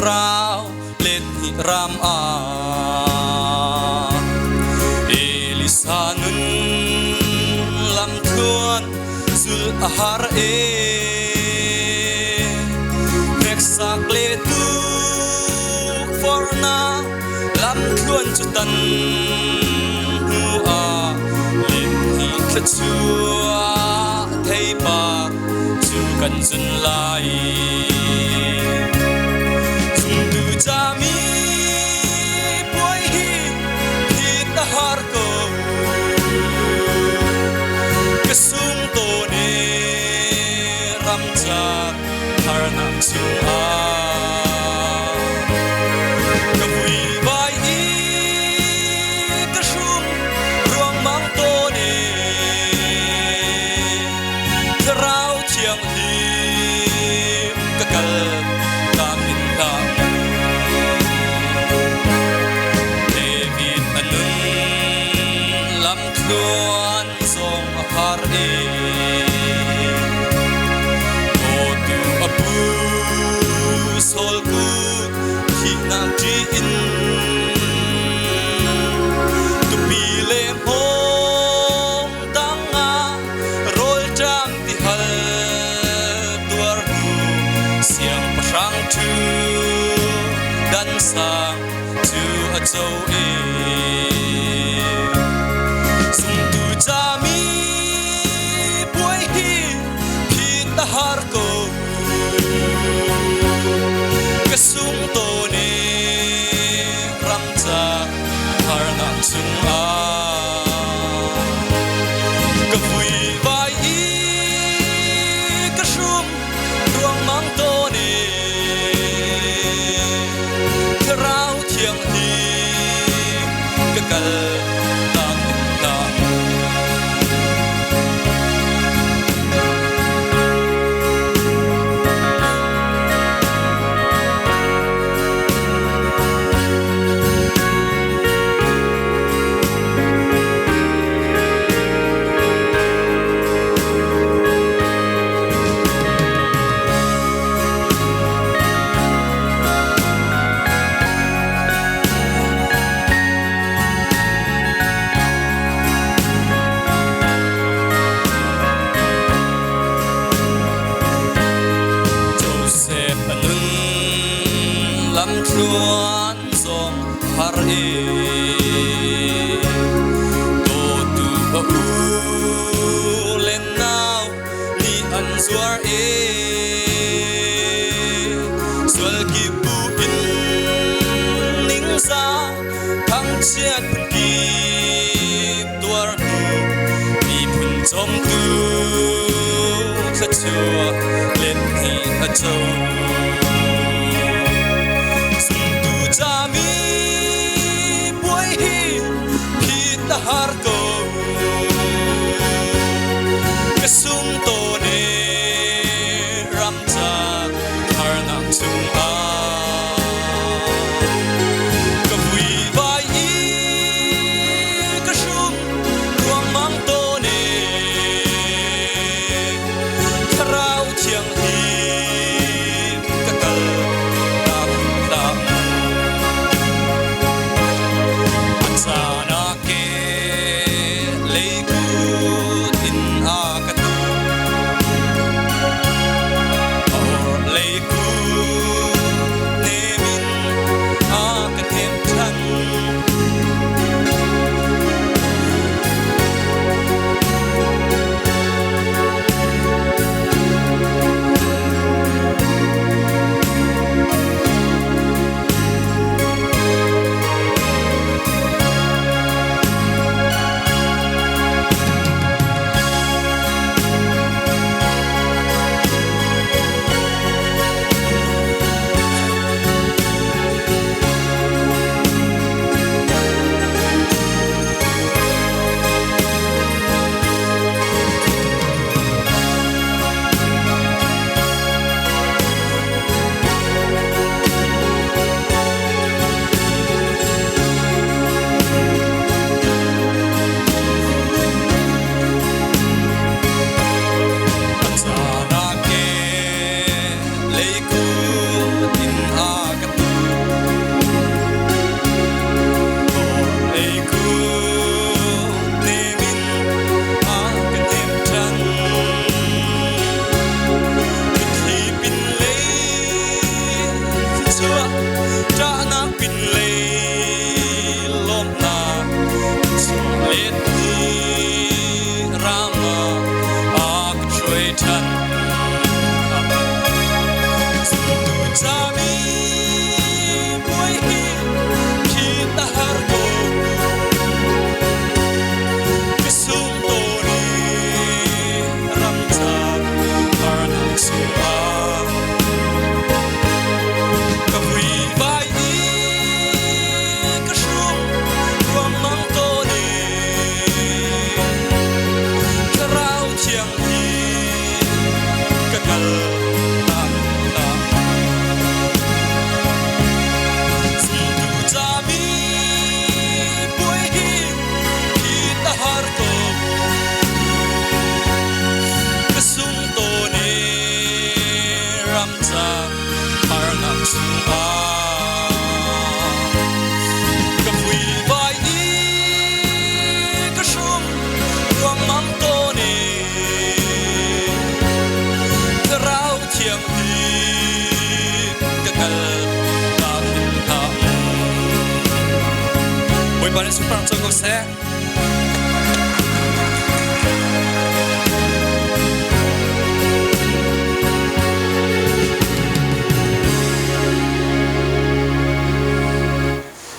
rao let hi ram a elisanun lam thuan zul ahar e sak le tu forna lam thuan chutan hu a len hi thla chua thei pa chu kan zun lai zum tu cha mi poi hi ta har ko ke sung to ne ram cha har na chu a ka vui vai i ka shum ruang mang to ne rao chiang hi ka kal ta min ta David anun lam thuan song har e sol ku hi na ti in tu pi le hom danga rol jam ti hal tuar du siang pasang tu dan sang tu a chau e sum tu cha mi puai hi phi ta har ko sung to ne ram cha har na chung a ka vui vai i ka shum ruang mang to ne ka rau thiang hi ka kal ta ta Luan song har e to tu ba u len now ni an suar e sual ki bu in ning sa thang chiat pun ki tuar hu ni pun chom tu kha chua len hi a chau cha mi puai hi phi ta har ko ke sum to ne ram cha har na chung a ka vui vai i ka shum ruang mang to ne rao chiang hi ka kal mùi bà đến xúc phẳng cho ngọc xe